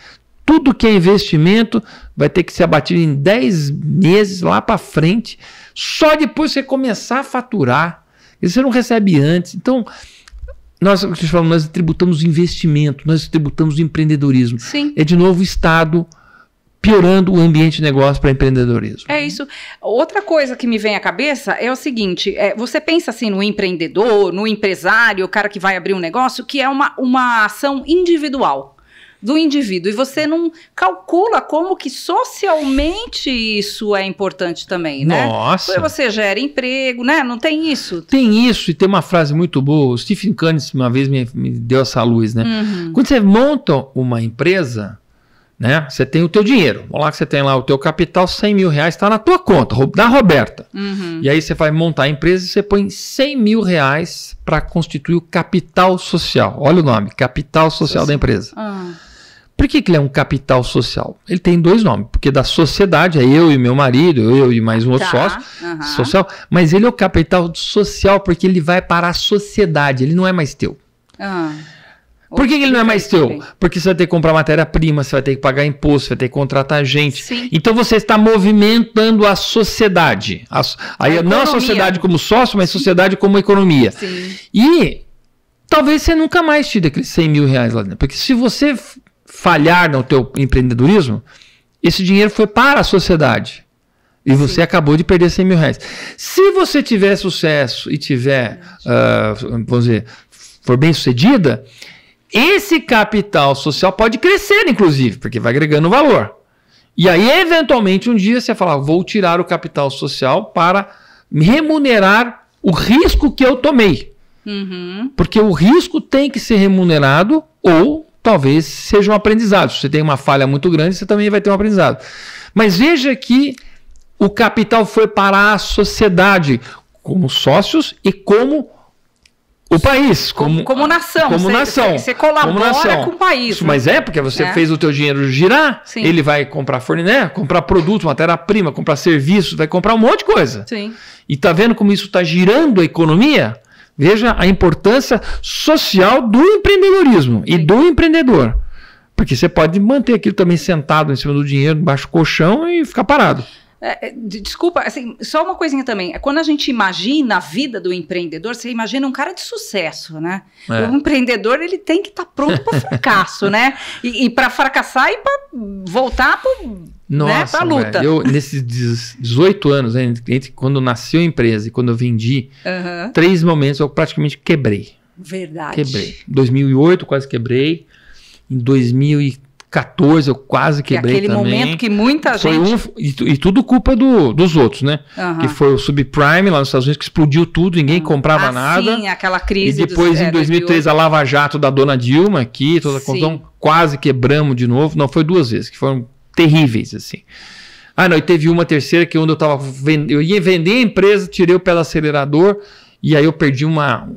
Tudo que é investimento vai ter que ser abatido em 10 meses lá para frente. Só depois você começar a faturar. E você não recebe antes. Então, nós tributamos investimento, nós tributamos empreendedorismo. Sim. É de novo o Estado piorando o ambiente de negócio para empreendedorismo. É isso. Outra coisa que me vem à cabeça é o seguinte, você pensa assim no empreendedor, no empresário, o cara que vai abrir um negócio, que é uma ação individual do indivíduo, e você não calcula como que socialmente isso é importante também, né? Nossa! Porque você gera emprego, né? Não tem isso? Tem isso, e tem uma frase muito boa, o Stephen Cunningham uma vez me deu essa luz, né? Quando você monta uma empresa, né? Você tem o teu dinheiro. Vamos lá que você tem lá o teu capital, 100 mil reais, está na tua conta, da Roberta. E aí você vai montar a empresa e você põe 100 mil reais para constituir o capital social. Olha o nome, capital social da empresa. Por que ele é um capital social? Ele tem dois nomes, porque da sociedade, é eu e meu marido, eu e mais um outro sócio, social, mas ele é o capital social porque ele vai para a sociedade, ele não é mais teu. Por que ele não é mais teu? Porque você vai ter que comprar matéria-prima, você vai ter que pagar imposto, você vai ter que contratar gente. Sim. Então você está movimentando a sociedade. Aí não a sociedade como sócio, mas a sociedade como economia. Sim. E talvez você nunca mais tire aqueles 100 mil reais lá dentro. Porque se você falhar no teu empreendedorismo, esse dinheiro foi para a sociedade. E você acabou de perder 100 mil reais. Se você tiver sucesso e tiver, vamos dizer, for bem sucedida, esse capital social pode crescer, inclusive, porque vai agregando valor. E aí, eventualmente, um dia você fala, vou tirar o capital social para remunerar o risco que eu tomei. Porque o risco tem que ser remunerado ou talvez seja um aprendizado. Se você tem uma falha muito grande, você também vai ter um aprendizado. Mas veja que o capital foi para a sociedade, como sócios e como o país. Como nação. Como nação. Você colabora com o país. Isso, mas porque você fez o teu dinheiro girar, Sim. ele vai comprar comprar produto, matéria-prima, comprar serviços, vai comprar um monte de coisa. Sim. E tá vendo como isso está girando a economia? Veja a importância social do empreendedorismo e do empreendedor. Porque você pode manter aquilo também sentado em cima do dinheiro, embaixo do colchão e ficar parado. Desculpa, assim, só uma coisinha também. Quando a gente imagina a vida do empreendedor, você imagina um cara de sucesso, né? O empreendedor, ele tem que estar pronto para o fracasso, né? E para fracassar e para voltar para a luta. Eu, nesses 18 anos, entre quando nasceu a empresa e quando eu vendi, 3 momentos eu praticamente quebrei. Verdade. Quebrei. Em 2008 quase quebrei. Em 2014 eu quase quebrei aquele também. Momento que muita gente... E tudo culpa dos outros, né? Que foi o subprime lá nos Estados Unidos que explodiu tudo, ninguém comprava nada. Sim, aquela crise. E depois em 2003 a Lava Jato da Dona Dilma aqui, toda a confusão, quase quebramos de novo. Não, foi 2 vezes, que foram terríveis, assim. Não, e teve uma terceira que onde eu ia vender a empresa, tirei o pé do acelerador e aí eu perdi uma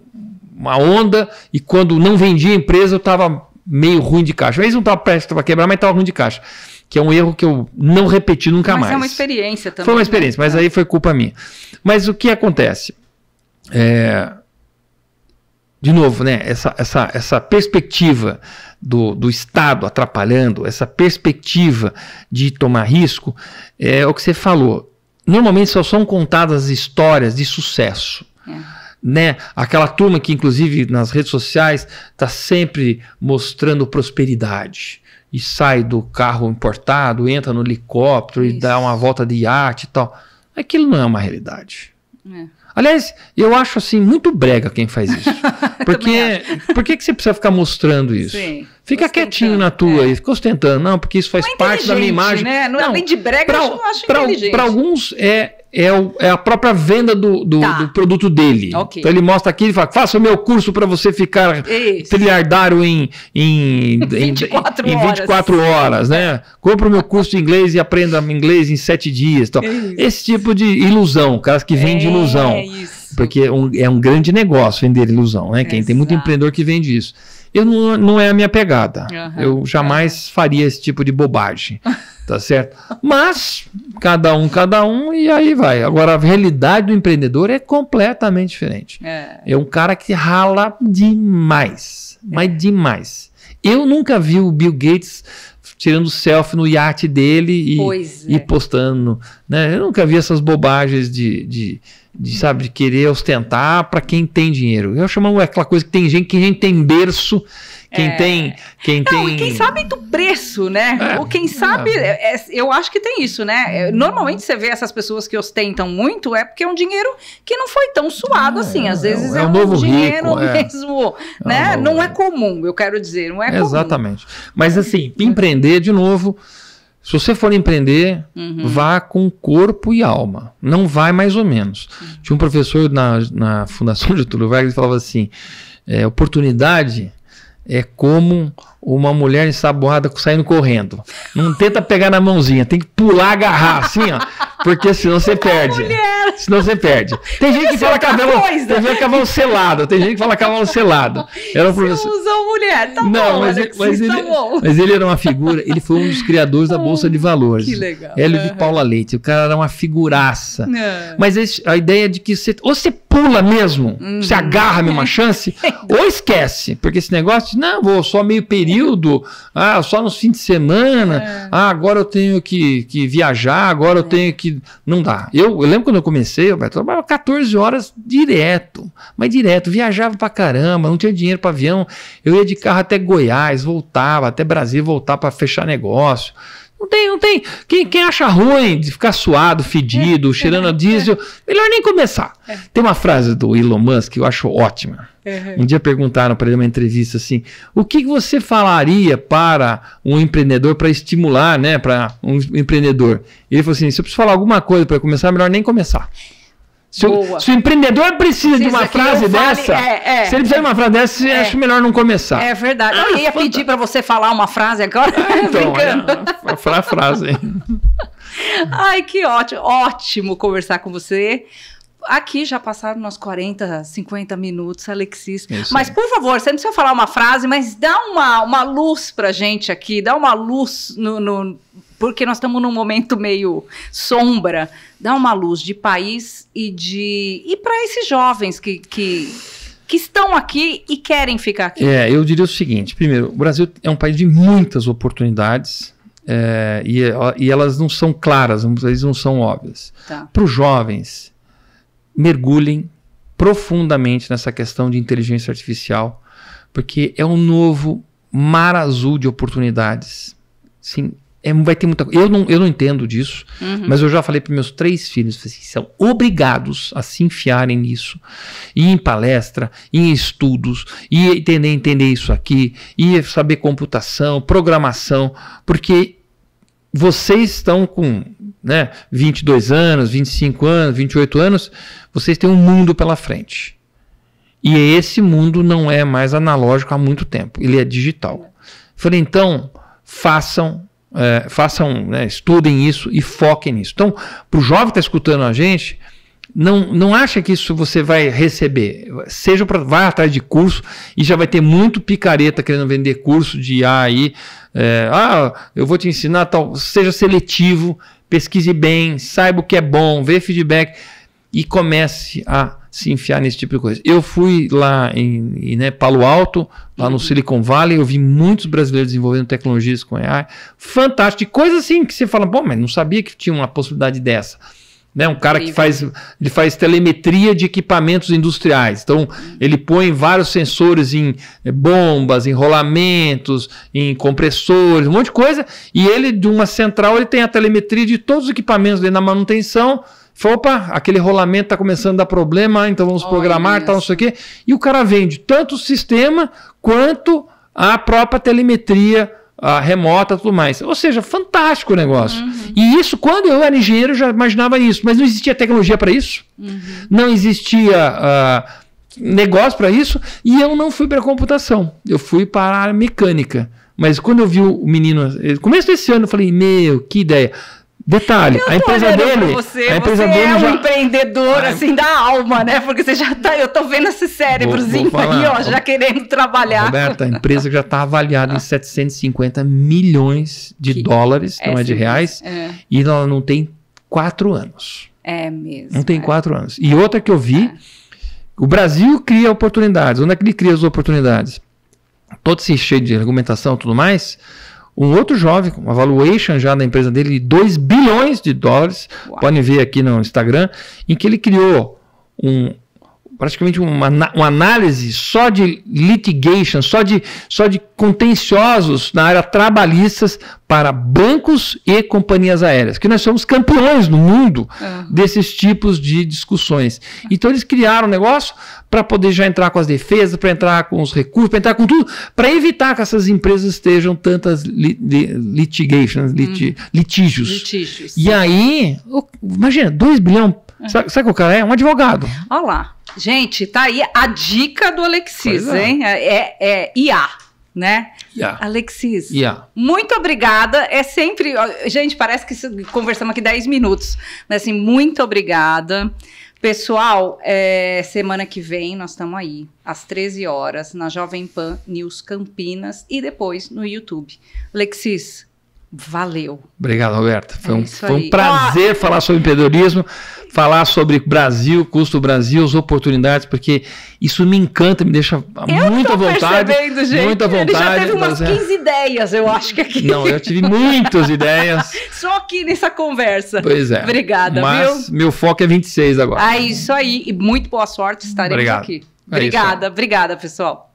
onda e quando não vendi a empresa eu estava meio ruim de caixa. Às vezes não estava prestes para quebrar, mas estava ruim de caixa. Que é um erro que eu não repeti nunca mais. Mas é uma experiência também. Foi uma experiência, mas aí foi culpa minha. Mas o que acontece? De novo, né? Essa perspectiva do Estado atrapalhando, essa perspectiva de tomar risco, é o que você falou. Normalmente só são contadas histórias de sucesso. Né? Aquela turma que inclusive nas redes sociais está sempre mostrando prosperidade e sai do carro importado, entra no helicóptero e dá uma volta de iate e tal. Aquilo não é uma realidade. Aliás, eu acho assim muito brega quem faz isso. Porque por que você precisa ficar mostrando isso? Sim, fica quietinho na tua e fica ostentando. Não, porque isso faz parte da minha imagem. Né? Não, além de brega, eu não acho inteligente. Para alguns é a própria venda do produto dele. Então ele mostra aqui e fala, faça o meu curso para você ficar trilhardário em 24 horas. Né? Compre o meu curso de inglês e aprenda inglês em 7 dias. Então, esse tipo de ilusão, caras que vendem ilusão. Porque é um grande negócio vender ilusão. Né? Tem muito empreendedor que vende isso. Não é a minha pegada. Eu jamais faria esse tipo de bobagem. Tá certo? Mas, cada um, e aí vai. Agora, a realidade do empreendedor é completamente diferente. É um cara que rala demais. Mas demais. Eu nunca vi o Bill Gates tirando selfie no iate dele e postando né? Eu nunca vi essas bobagens sabe, de querer ostentar para quem tem dinheiro. Eu chamo aquela coisa que tem gente, quem tem berço, quem e quem sabe do preço, né? Ou quem sabe, eu acho que tem isso, né? Normalmente você vê essas pessoas que ostentam muito, é porque é um dinheiro que não foi tão suado assim. Às vezes é um novo dinheiro rico, mesmo, né? Não é comum, eu quero dizer, não é comum. Exatamente. Mas assim, empreender, de novo, se você for empreender, vá com corpo e alma. Não vai mais ou menos. Tinha um professor na Fundação Getúlio Vargas que falava assim, oportunidade é como uma mulher ensaboada saindo correndo. Não tenta pegar na mãozinha, tem que pular, agarrar, assim, ó. Porque senão você perde. Senão você perde. Tem gente que fala cavalo selado. Tem gente que fala cavalo selado. Era um professor... Você usou mulher, tá não, bom, mas ele era uma figura, ele foi um dos criadores da Bolsa de Valores. Que legal. Hélio de Paula Leite. O cara era uma figuraça. Mas a ideia de que ou você pula mesmo, você agarra mesmo uma chance, ou esquece. Porque esse negócio de, não, vou só meio período, só nos fins de semana, agora eu tenho que viajar, agora eu tenho que... Não dá. Eu lembro quando eu comecei, eu trabalhava 14 horas direto, mas direto, viajava pra caramba, não tinha dinheiro para avião, eu ia de carro até Goiás, voltava, até Brasília, voltar para fechar negócio. Não tem. Quem acha ruim de ficar suado, fedido, cheirando a diesel, melhor nem começar. Tem uma frase do Elon Musk que eu acho ótima. Um dia perguntaram para ele numa entrevista assim, o que você falaria para um empreendedor, para estimular, né, para um empreendedor? Ele falou assim, se eu preciso falar alguma coisa para começar, melhor nem começar. Se o empreendedor precisa de uma frase dessa, se ele precisa de uma frase dessa, eu acho melhor não começar. É verdade. Eu ia pedir para você falar uma frase agora. Então, a frase. Ai, que ótimo conversar com você. Aqui já passaram uns 40, 50 minutos, Alexis. Isso. Mas, por favor, você não precisa falar uma frase, mas dá uma luz pra gente aqui, dá uma luz porque nós estamos num momento meio sombra, dá uma luz de país e para esses jovens que estão aqui e querem ficar aqui. Eu diria o seguinte, primeiro, o Brasil é um país de muitas oportunidades, e elas não são claras, elas não são óbvias. Para os jovens, mergulhem profundamente nessa questão de inteligência artificial, porque é um novo mar azul de oportunidades. Sim, vai ter muita coisa. Eu não entendo disso, mas eu já falei para meus 3 filhos, assim, são obrigados a se enfiarem nisso, ir em palestra, ir em estudos, e entender isso aqui, e saber computação, programação, porque vocês estão com 22 anos, 25 anos, 28 anos, vocês têm um mundo pela frente. E esse mundo não é mais analógico há muito tempo, ele é digital. Falei, então, estudem isso e foquem nisso. Então, para o jovem que está escutando a gente, não acha que isso você vai receber. Vai atrás de curso e já vai ter muito picareta querendo vender curso de IA aí. Eu vou te ensinar tal. Seja seletivo, pesquise bem, saiba o que é bom, vê feedback e comece a se enfiar nesse tipo de coisa. Eu fui lá em Palo Alto, lá no Silicon Valley, eu vi muitos brasileiros desenvolvendo tecnologias com AI. Fantástico. De coisa assim que você fala, bom, mas não sabia que tinha uma possibilidade dessa. Um cara que faz telemetria de equipamentos industriais. Então, ele põe vários sensores em bombas, em rolamentos, em compressores, um monte de coisa. E ele, de uma central, ele tem a telemetria de todos os equipamentos dele na manutenção. Opa, aquele rolamento está começando a dar problema, então vamos programar, tal, não sei o quê. E o cara vende tanto o sistema quanto a própria telemetria remota e tudo mais. Ou seja, fantástico o negócio. E isso, quando eu era engenheiro, eu já imaginava isso, mas não existia tecnologia para isso, não existia negócio para isso, e eu não fui para a computação, eu fui para a área mecânica. Mas quando eu vi o menino, no começo desse ano, eu falei, que ideia. Detalhe, a empresa dele... Você é um empreendedor assim da alma, né? Porque você já tá... Eu tô vendo esse cérebrozinho aí, já querendo trabalhar. Roberta, a empresa já está avaliada em 750 milhões de dólares, não é de reais, e ela não tem 4 anos. É mesmo. Não tem 4 anos. E outra que eu vi, o Brasil cria oportunidades. Onde é que ele cria as oportunidades? Todo esse cheio de argumentação e tudo mais... um outro jovem, com uma valuation já da empresa dele de 2 bilhões de dólares, podem ver aqui no Instagram, em que ele criou praticamente uma análise só de litigation, só de contenciosos na área trabalhistas para bancos e companhias aéreas, que nós somos campeões no mundo desses tipos de discussões. Então eles criaram um negócio para poder já entrar com as defesas, para entrar com os recursos, para entrar com tudo, para evitar que essas empresas estejam tantas litígios. E aí, imagina, 2 bilhões, sabe o que o cara é? Um advogado. Olha lá. Gente, tá aí a dica do Alexis, hein? É IA, né? IA. Alexis, IA. Muito obrigada. É sempre... Gente, parece que conversamos aqui 10 minutos. Mas assim, muito obrigada. Pessoal, semana que vem nós estamos aí, às 13 horas, na Jovem Pan News Campinas e depois no YouTube. Alexis, valeu. Obrigado, Roberta. Foi um prazer falar sobre empreendedorismo, falar sobre Brasil, custo do Brasil, as oportunidades, porque isso me encanta, me deixa muito à vontade. Gente. Muita vontade. Ele já teve umas 15 ideias, eu acho que aqui. Não, eu tive muitas ideias. Só aqui nessa conversa. Pois é. Obrigada, mas meu foco é 26 agora. Isso aí. E muito boa sorte, estaremos aqui. Obrigada, pessoal.